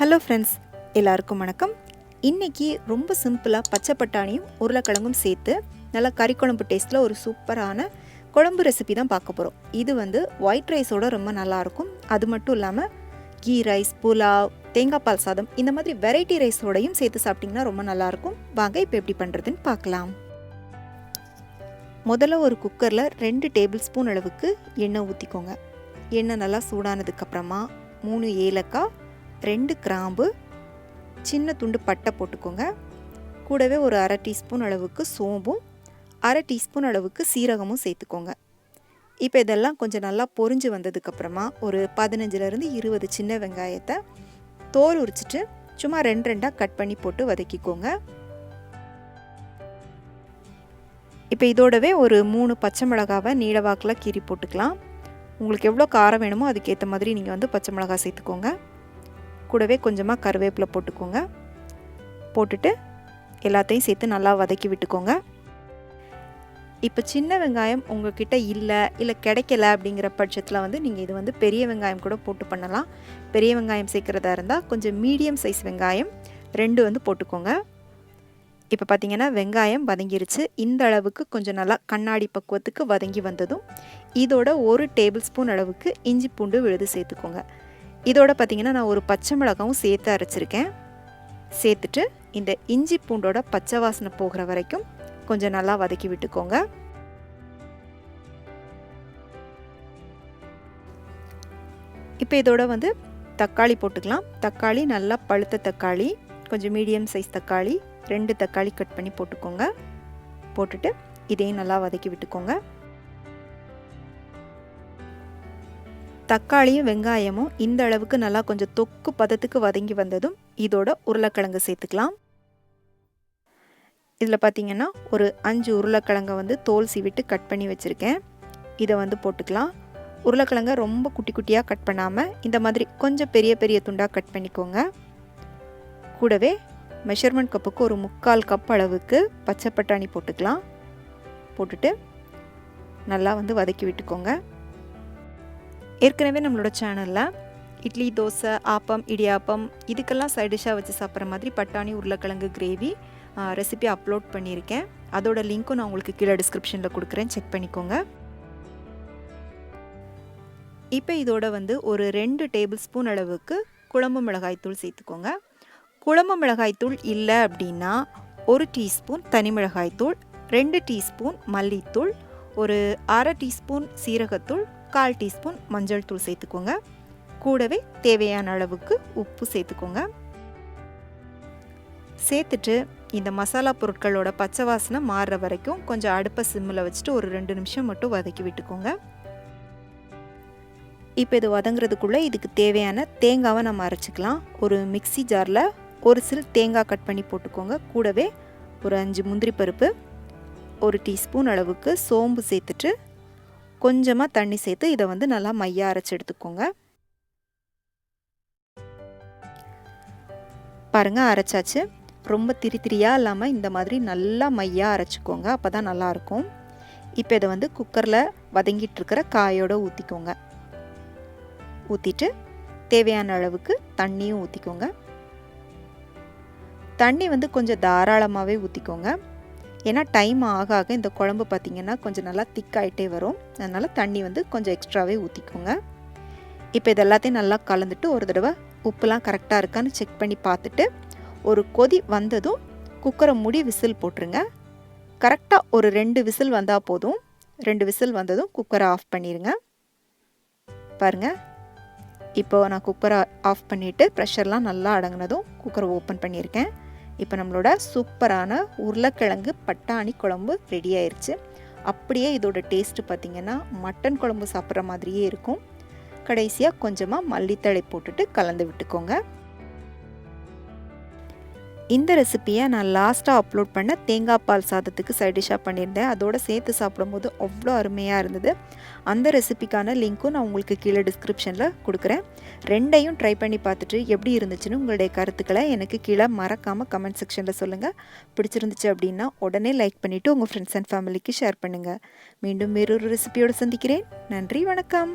Hello friends, எல்லாருக்கும் வணக்கம். இன்றைக்கி ரொம்ப சிம்பிளாக பச்சை பட்டாணியும் உருளைக்கிழங்கும் சேர்த்து நல்லா கறி குழம்பு டேஸ்ட்டில் ஒரு சூப்பரான குழம்பு ரெசிபி தான் பார்க்க போகிறோம். இது ஒயிட் ரைஸோட ரொம்ப நல்லாயிருக்கும். அது மட்டும் இல்லாமல் கீ ரைஸ், புலாவ், தேங்காய் பால் சாதம் இந்த மாதிரி வெரைட்டி ரைஸோடையும் சேர்த்து சாப்பிட்டிங்கன்னா ரொம்ப நல்லாயிருக்கும். வாங்க இப்போ எப்படி பண்ணுறதுன்னு பார்க்கலாம். முதல்ல ஒரு குக்கரில் 2 டேபிள் ஸ்பூன் அளவுக்கு எண்ணெய் ஊற்றிக்கோங்க. எண்ணெய் நல்லா சூடானதுக்கப்புறமா 3 ஏலக்காய், 2 கிராம்பு, சின்ன துண்டு பட்டை போட்டுக்கோங்க. கூடவே ஒரு அரை டீஸ்பூன் அளவுக்கு சோம்பும், அரை டீஸ்பூன் அளவுக்கு சீரகமும் சேர்த்துக்கோங்க. இப்போ இதெல்லாம் கொஞ்சம் நல்லா பொரிஞ்சு வந்ததுக்கப்புறமா ஒரு 15லேருந்து 20 சின்ன வெங்காயத்தை தோல் உரிச்சிட்டு சும்மா 2 கட் பண்ணி போட்டு வதக்கிக்கோங்க. இப்போ இதோடவே ஒரு 3 பச்சை மிளகாவை நீளவாக்கில் கீறி போட்டுக்கலாம். உங்களுக்கு எவ்வளோ காரம் வேணுமோ அதுக்கேற்ற மாதிரி நீங்கள் பச்சை மிளகாய் சேர்த்துக்கோங்க. கூடவே கொஞ்சமாக கருவேப்பிலை போட்டுக்கோங்க. போட்டுட்டு எல்லாத்தையும் சேர்த்து நல்லா வதக்கி விட்டுக்கோங்க. இப்போ சின்ன வெங்காயம் உங்கள்கிட்ட இல்லை கிடைக்கல அப்படிங்கிற பட்சத்தில் நீங்கள் இது பெரிய வெங்காயம் கூட போட்டு பண்ணலாம். பெரிய வெங்காயம் சேர்க்குறதா இருந்தால் கொஞ்சம் மீடியம் சைஸ் வெங்காயம் 2 போட்டுக்கோங்க. இப்போ பார்த்திங்கன்னா வெங்காயம் வதங்கிருச்சு. இந்த அளவுக்கு கொஞ்சம் நல்லா கண்ணாடி பக்குவத்துக்கு வதங்கி வந்ததும் இதோட 1 டேபிள் ஸ்பூன் அளவுக்கு இஞ்சி பூண்டு விழுது சேர்த்துக்கோங்க. இதோட பார்த்திங்கன்னா நான் ஒரு பச்சை மிளகாவும் சேர்த்து அரைச்சிருக்கேன். சேர்த்துட்டு இந்த இஞ்சி பூண்டோட பச்சை வாசனை போகிற வரைக்கும் கொஞ்சம் நல்லா வதக்கி விட்டுக்கோங்க. இப்போ இதோட தக்காளி போட்டுக்கலாம். தக்காளி நல்லா பழுத்த தக்காளி, கொஞ்சம் மீடியம் சைஸ் தக்காளி 2 தக்காளி கட் பண்ணி போட்டுக்கோங்க. போட்டுட்டு இதையும் நல்லா வதக்கி விட்டுக்கோங்க. தக்காளியும் வெங்காயமும் இந்த அளவுக்கு நல்லா கொஞ்சம் தொக்கு பதத்துக்கு வதங்கி வந்ததும் இதோட உருளைக்கிழங்கு சேர்த்துக்கலாம். இதில் பார்த்திங்கன்னா ஒரு 5 உருளைக்கிழங்கை தோல் சீவிட்டு கட் பண்ணி வச்சுருக்கேன். இதை போட்டுக்கலாம். உருளைக்கிழங்கை ரொம்ப குட்டி குட்டியாக கட் பண்ணாமல் இந்த மாதிரி கொஞ்சம் பெரிய பெரிய துண்டாக கட் பண்ணிக்கோங்க. கூடவே மெஷர்மெண்ட் கப்புக்கு ஒரு 3/4 கப் அளவுக்கு பச்சை பட்டாணி போட்டுக்கலாம். போட்டுட்டு நல்லா வதக்கி விட்டுக்கோங்க. ஏற்கனவே நம்மளோட சேனலில் இட்லி, தோசை, ஆப்பம், இடியாப்பம் இதுக்கெல்லாம் சைட் டிஷ்ஷாக வச்சு சாப்பிட்ற மாதிரி பட்டாணி உருளைக்கிழங்கு கிரேவி ரெசிபி அப்லோட் பண்ணியிருக்கேன். அதோட லிங்க்கும் நான் உங்களுக்கு கீழே டிஸ்கிரிப்ஷனில் கொடுக்குறேன், செக் பண்ணிக்கோங்க. இப்போ இதோட ஒரு 2 டேபிள் ஸ்பூன் அளவுக்கு குழம்பு மிளகாய்த்தூள் சேர்த்துக்கோங்க. குழம்பு மிளகாய்த்தூள் இல்லை அப்படின்னா 1 டீஸ்பூன் தனி மிளகாய்த்தூள், 2 டீஸ்பூன் மல்லித்தூள், ஒரு அரை டீஸ்பூன் சீரகத்தூள், 1/4 டீஸ்பூன் மஞ்சள் தூள் சேர்த்துக்கோங்க. கூடவே தேவையான அளவுக்கு உப்பு சேர்த்துக்கோங்க. சேர்த்துட்டு இந்த மசாலா பொருட்களோட பச்சை வாசனை மாறுற வரைக்கும் கொஞ்சம் அடுப்பை சிம்மில் வச்சுட்டு ஒரு 2 நிமிஷம் மட்டும் வதக்கி விட்டுக்கோங்க. இப்போ இது வதங்குறதுக்குள்ளே இதுக்கு தேவையான தேங்காவை நம்ம அரைச்சிக்கலாம். ஒரு மிக்ஸி ஜாரில் ஒரு சில் தேங்காய் கட் பண்ணி போட்டுக்கோங்க. கூடவே ஒரு 5 முந்திரி பருப்பு, 1 டீஸ்பூன் அளவுக்கு சோம்பு சேர்த்துட்டு கொஞ்சமாக தண்ணி சேர்த்து இதை நல்லா மையாக அரைச்சி எடுத்துக்கோங்க. பாருங்கள், அரைச்சாச்சு. ரொம்ப திரியாக இல்லாமல் இந்த மாதிரி நல்லா மையாக அரைச்சிக்கோங்க, அப்போ தான் நல்லாயிருக்கும். இப்போ இதை குக்கரில் வதங்கிட்டுருக்கிற காயோடு ஊற்றிக்கோங்க. ஊற்றிட்டு தேவையான அளவுக்கு தண்ணியும் ஊற்றிக்கோங்க. தண்ணி கொஞ்சம் தாராளமாகவே ஊற்றிக்கோங்க. ஏன்னா டைம் ஆக ஆக இந்த குழம்பு பார்த்திங்கன்னா கொஞ்சம் நல்லா திக்காயிட்டே வரும். அதனால் தண்ணி கொஞ்சம் எக்ஸ்ட்ராவே ஊற்றிக்கோங்க. இப்போ இது எல்லாத்தையும் நல்லா கலந்துட்டு ஒரு தடவை உப்புலாம் கரெக்டாக இருக்கான்னு செக் பண்ணி பார்த்துட்டு ஒரு கொதி வந்ததும் குக்கரை மூடி விசில் போட்டுருங்க. கரெக்டாக ஒரு 2 விசில் வந்தால் போதும். 2 விசில் வந்ததும் குக்கரை ஆஃப் பண்ணிடுங்க. பாருங்கள், இப்போ நான் குக்கரை ஆஃப் பண்ணிவிட்டு ப்ரெஷர்லாம் நல்லா அடங்கினதும் குக்கரை ஓப்பன் பண்ணியிருக்கேன். இப்போ நம்மளோட சூப்பரான உருளைக்கிழங்கு பட்டாணி குழம்பு ரெடி ஆயிடுச்சு. அப்படியே இதோட டேஸ்ட்டு பார்த்திங்கன்னா மட்டன் குழம்பு சாப்பிட்ற மாதிரியே இருக்கும். கடைசியாக கொஞ்சமாக மல்லித்தழை போட்டுட்டு கலந்து விட்டுக்கோங்க. இந்த ரெசிப்பியை நான் லாஸ்ட்டாக அப்லோட் பண்ண தேங்காய் பால் சாதத்துக்கு சைட் டிஷ்ஷாக பண்ணியிருந்தேன். அதோடு சேர்த்து சாப்பிடும்போது அவ்வளோ அருமையாக இருந்தது. அந்த ரெசிபிக்கான லிங்க்கும் நான் உங்களுக்கு கீழே டிஸ்கிரிப்ஷனில் கொடுக்குறேன். 2யும் ட்ரை பண்ணி பார்த்துட்டு எப்படி இருந்துச்சுன்னு உங்களுடைய கருத்துக்களை எனக்கு கீழே மறக்காமல் கமெண்ட் செக்ஷனில் சொல்லுங்கள். பிடிச்சிருந்துச்சு அப்படின்னா உடனே லைக் பண்ணிவிட்டு உங்கள் ஃப்ரெண்ட்ஸ் அண்ட் ஃபேமிலிக்கு ஷேர் பண்ணுங்கள். மீண்டும் வேறொரு ரெசிபியோடு சந்திக்கிறேன். நன்றி, வணக்கம்.